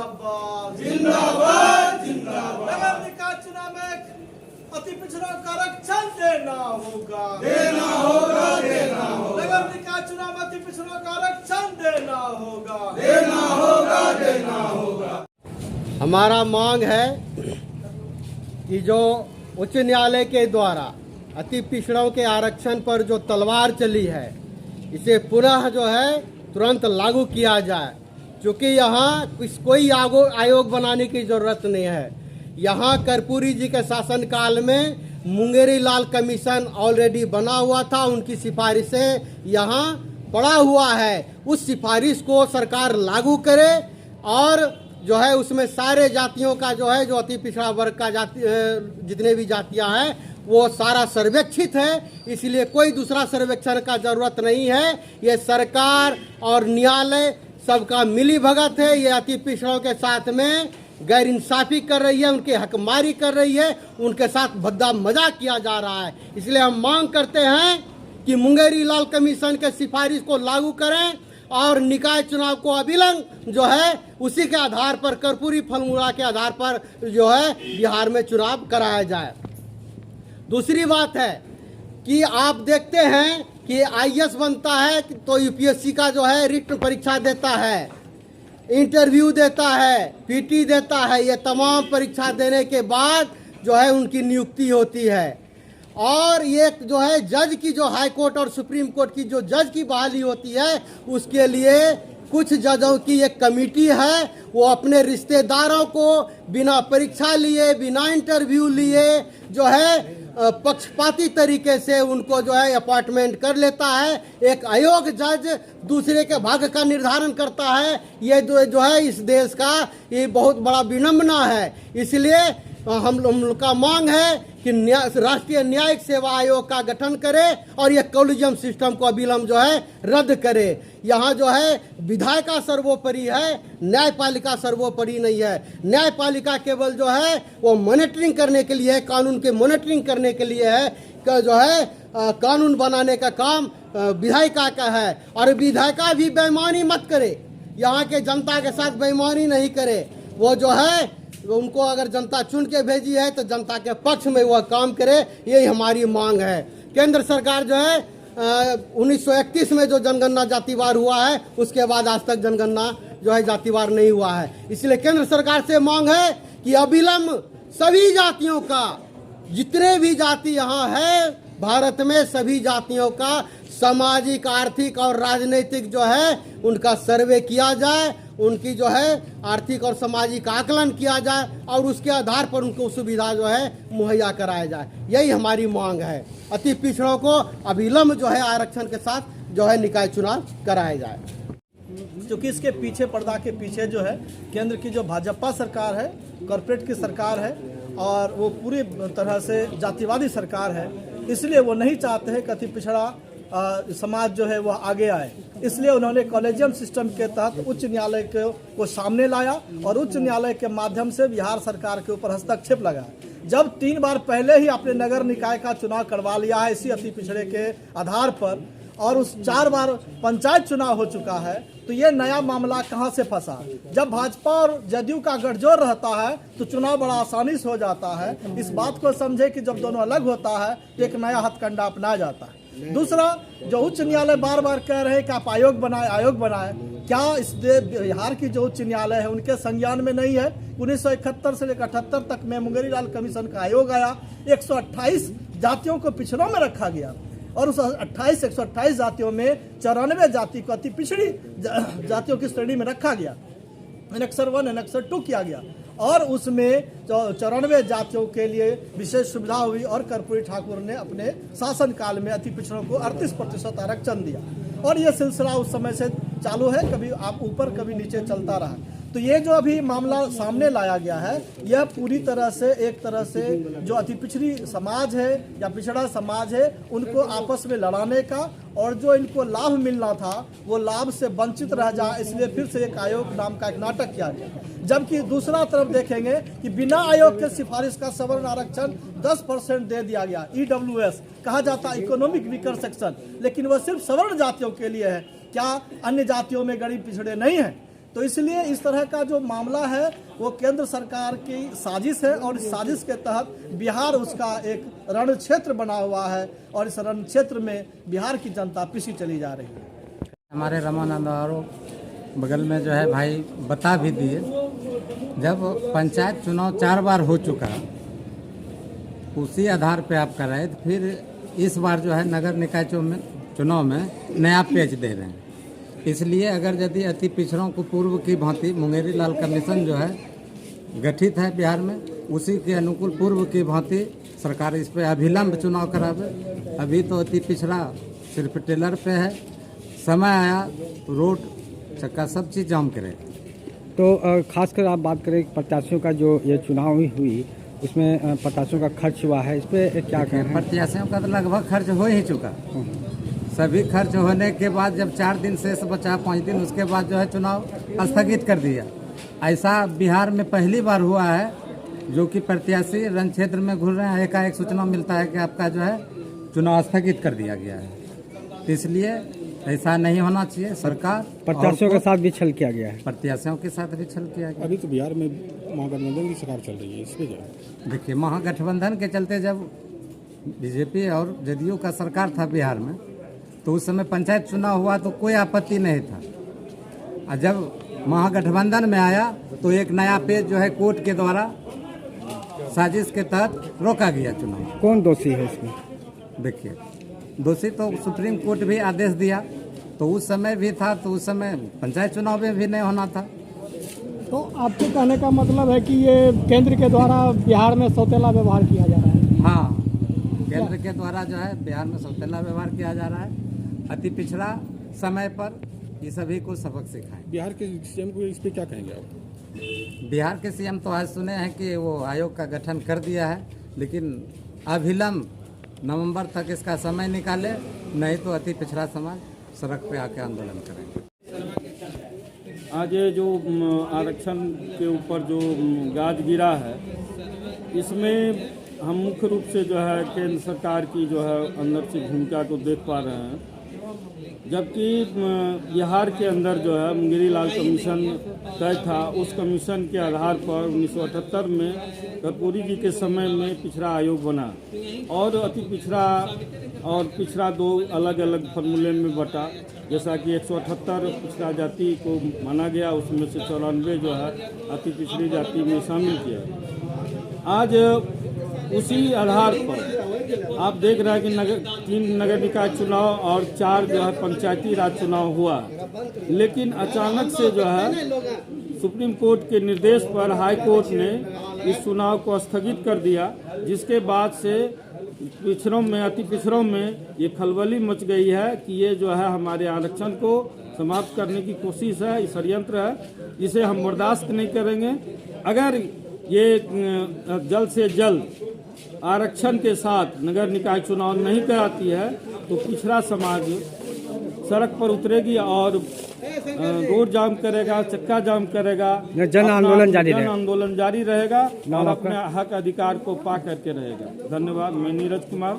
जिंदाबाद जिंदाबाद जिंदाबाद। नगर निकाय चुनाव में अति पिछड़ों का आरक्षण देना होगा देना होगा देना होगा नगर निकाय चुनाव में अति पिछड़ों का आरक्षण देना होगा देना होगा देना होगा। हमारा मांग है कि जो उच्च न्यायालय के द्वारा अति पिछड़ों के आरक्षण पर जो तलवार चली है इसे पुनः जो है तुरंत लागू किया जाए, क्योंकि यहाँ कोई आयोग बनाने की ज़रूरत नहीं है। यहाँ कर्पूरी जी के शासनकाल में मुंगेरी लाल कमीशन ऑलरेडी बना हुआ था, उनकी सिफारिशें यहाँ पड़ा हुआ है। उस सिफारिश को सरकार लागू करे और जो है उसमें सारे जातियों का जो है जो अति पिछड़ा वर्ग का जाति जितने भी जातियां हैं वो सारा सर्वेक्षित है, इसलिए कोई दूसरा सर्वेक्षण का जरूरत नहीं है। ये सरकार और न्यायालय सबका मिली भगत है। ये अति पिछड़ों के साथ में गैर इंसाफी कर रही है, उनके हकमारी कर रही है, उनके साथ भद्दा मजाक किया जा रहा है। इसलिए हम मांग करते हैं कि मुंगेरी लाल कमीशन के सिफारिश को लागू करें और निकाय चुनाव को अविलंब जो है उसी के आधार पर कर्पूरी फॉर्मूला के आधार पर जो है बिहार में चुनाव कराया जाए। दूसरी बात है कि आप देखते हैं कि आईएएस बनता है तो यूपीएससी का जो है रिटन परीक्षा देता है, इंटरव्यू देता है, पीटी देता है। ये तमाम परीक्षा देने के बाद जो है उनकी नियुक्ति होती है। और ये जो है जज की जो हाई कोर्ट और सुप्रीम कोर्ट की जो जज की बहाली होती है उसके लिए कुछ जजों की एक कमेटी है, वो अपने रिश्तेदारों को बिना परीक्षा लिए बिना इंटरव्यू लिए जो है पक्षपाती तरीके से उनको जो है अपॉइंटमेंट कर लेता है। एक आयोग जज दूसरे के भाग्य का निर्धारण करता है। ये जो है इस देश का ये बहुत बड़ा विडंबना है। इसलिए हम लोग का मांग है कि राष्ट्रीय न्यायिक सेवा आयोग का गठन करे और ये कॉलेजियम सिस्टम को अविलंब जो है रद्द करे। यहाँ जो है विधायिका सर्वोपरि है, न्यायपालिका सर्वोपरि नहीं है। न्यायपालिका केवल जो है वो मॉनिटरिंग करने के लिए, कानून के मॉनिटरिंग करने के लिए है कि जो है कानून बनाने का काम विधायिका का है। और विधायिका भी बेईमानी मत करे, यहाँ के जनता के साथ बेईमानी नहीं करे। वो जो है उनको अगर जनता चुन के भेजी है तो जनता के पक्ष में वह काम करे, यही हमारी मांग है। केंद्र सरकार जो है 1931 में जो जनगणना जातिवार हुआ है उसके बाद आज तक जनगणना जो है जातिवार नहीं हुआ है। इसलिए केंद्र सरकार से मांग है कि अविलंब सभी जातियों का, जितने भी जाति यहाँ है भारत में, सभी जातियों का सामाजिक, आर्थिक और राजनीतिक जो है उनका सर्वे किया जाए, उनकी जो है आर्थिक और सामाजिक आकलन किया जाए और उसके आधार पर उनको सुविधा जो है मुहैया कराया जाए। यही हमारी मांग है। अति पिछड़ों को अविलंब जो है आरक्षण के साथ जो है निकाय चुनाव कराया जाए। क्योंकि इसके पीछे, पर्दा के पीछे जो है केंद्र की जो भाजपा सरकार है, कॉर्पोरेट की सरकार है और वो पूरी तरह से जातिवादी सरकार है। इसलिए वो नहीं चाहते हैं कि अति पिछड़ा समाज जो है वो आगे आए। इसलिए उन्होंने कॉलेजियम सिस्टम के तहत उच्च न्यायालय को सामने लाया और उच्च न्यायालय के माध्यम से बिहार सरकार के ऊपर हस्तक्षेप लगाया। जब 3 बार पहले ही अपने नगर निकाय का चुनाव करवा लिया है इसी अति पिछड़े के आधार पर और उस 4 बार पंचायत चुनाव हो चुका है, तो ये नया मामला कहां से फंसा। जब भाजपा और जदयू का गठजोड़ रहता है तो चुनाव बड़ा आसानी से हो जाता है। इस बात को समझे कि जब दोनों अलग होता है तो एक नया हथकंडा अपनाया जाता है। दूसरा, जो उच्च न्यायालय बार बार कह रहे हैं कि आप आयोग बनाए, क्या इस बिहार की जो उच्च न्यायालय है उनके संज्ञान में नहीं है। 1971 से लेकर 78 तक में मुंगेरी लाल कमीशन का आयोग आया, 128 जातियों को पिछड़ों में रखा गया और उस 128 जातियों में 94 जाति को अति पिछड़ी जातियों की श्रेणी में रखा गया, एनेक्सर 1 एनेक्सर 2 किया गया और उसमें 94 जातियों के लिए विशेष सुविधा हुई और कर्पूरी ठाकुर ने अपने शासनकाल में अति पिछड़ों को 38% आरक्षण दिया और ये सिलसिला उस समय से चालू है, कभी आप ऊपर कभी नीचे चलता रहा। तो ये जो अभी मामला सामने लाया गया है यह पूरी तरह से एक तरह से जो अति पिछड़ी समाज है या पिछड़ा समाज है उनको आपस में लड़ाने का और जो इनको लाभ मिलना था वो लाभ से वंचित रह जाए, इसलिए फिर से एक आयोग नाम का एक नाटक किया गया। जबकि दूसरा तरफ देखेंगे कि बिना आयोग के सिफारिश का सवर्ण आरक्षण 10% दे दिया गया। EWS कहा जाता है इकोनॉमिक वीकर सेक्शन, लेकिन वह सिर्फ सवर्ण जातियों के लिए है। क्या अन्य जातियों में गरीब पिछड़े नहीं हैं? तो इसलिए इस तरह का जो मामला है वो केंद्र सरकार की साजिश है और इस साजिश के तहत बिहार उसका एक रण क्षेत्र बना हुआ है और इस रण क्षेत्र में बिहार की जनता पिसी चली जा रही है। हमारे रामानंद और बगल में जो है भाई बता भी दिए, जब पंचायत चुनाव 4 बार हो चुका उसी आधार पे आप कर रहे, तो फिर इस बार जो है नगर निकाय चुनाव में नया पेज दे रहे हैं। इसलिए अगर यदि अति पिछड़ों को पूर्व की भांति मुंगेरी लाल कमीशन जो है गठित है बिहार में, उसी के अनुकूल पूर्व की भांति सरकार इस पे अभिलंब चुनाव करावे। अभी तो अति पिछड़ा सिर्फ टेलर पे है, समय आया रोड चक्का सब चीज़ जाम करे। तो खासकर आप बात करें प्रत्याशियों का जो ये चुनाव हुई उसमें प्रत्याशियों का खर्च हुआ है, इस पे क्या कह रहे हैं? प्रत्याशियों का तो लगभग खर्च हो ही चुका। सभी खर्च होने के बाद जब 4 दिन शेष बचा 5 दिन, उसके बाद जो है चुनाव स्थगित कर दिया। ऐसा बिहार में पहली बार हुआ है जो कि प्रत्याशी रण क्षेत्र में घूम रहे हैं, एकाएक सूचना मिलता है कि आपका जो है चुनाव स्थगित कर दिया गया है। तो इसलिए ऐसा नहीं होना चाहिए। सरकार प्रत्याशियों के साथ भी छल किया गया है। प्रत्याशियों के साथ भी छल किया गया। अभी तो बिहार में महागठबंधन की सरकार चल रही है, इस पे क्या? देखिए, महागठबंधन के चलते जब बीजेपी और जदयू का सरकार था बिहार में, तो उस समय पंचायत चुनाव हुआ तो कोई आपत्ति नहीं था। और जब महागठबंधन में आया तो एक नया पेज जो है कोर्ट के द्वारा साजिश के तहत रोका गया चुनाव। कौन दोषी है इसमें? देखिए, दोषी तो सुप्रीम कोर्ट भी आदेश दिया, तो उस समय भी था, तो उस समय पंचायत चुनाव में भी नहीं होना था। तो आपके कहने का मतलब है कि ये केंद्र के द्वारा बिहार में सौतेला व्यवहार किया जा रहा है? हाँ, केंद्र के द्वारा जो है बिहार में सौतेला व्यवहार किया जा रहा है। अति पिछड़ा समय पर ये सभी को सबक सिखाएं। बिहार के सीएम को इस पे क्या कहेंगे आप? बिहार के सीएम तो आज सुने हैं कि वो आयोग का गठन कर दिया है, लेकिन अविलंब नवंबर तक इसका समय निकाले, नहीं तो अति पिछड़ा समाज सड़क पे आके आंदोलन करेंगे। आज ये जो आरक्षण के ऊपर जो गाज गिरा है, इसमें हम मुख्य रूप से जो है केंद्र सरकार की जो है अंदर से भूमिका को देख पा रहे हैं। जबकि बिहार के अंदर जो है मुंगेरी लाल कमीशन तय था, उस कमीशन के आधार पर 1978 में कर्पूरी जी के समय में पिछड़ा आयोग बना और अति पिछड़ा और पिछड़ा 2 अलग अलग फॉर्मूले में बटा। जैसा कि 178 पिछड़ा जाति को माना गया, उसमें से 94 जो है अति पिछड़ी जाति में शामिल किया। आज उसी आधार पर आप देख रहे हैं कि 3 नगर निकाय चुनाव और 4 जो है पंचायती राज चुनाव हुआ, लेकिन अचानक से जो है सुप्रीम कोर्ट के निर्देश पर हाई कोर्ट ने इस चुनाव को स्थगित कर दिया, जिसके बाद से पिछड़ों में अति पिछड़ों में ये खलबली मच गई है कि ये जो है हमारे आरक्षण को समाप्त करने की कोशिश है, ये षड्यंत्र है, जिसे हम बर्दाश्त नहीं करेंगे। अगर ये जल्द से जल्द आरक्षण के साथ नगर निकाय चुनाव नहीं कराती है तो पिछड़ा समाज सड़क पर उतरेगी और रोड जाम करेगा, चक्का जाम करेगा, जन आंदोलन जारी रहेगा और अपने हक अधिकार को पा करके रहेगा। धन्यवाद। मैं नीरज कुमार।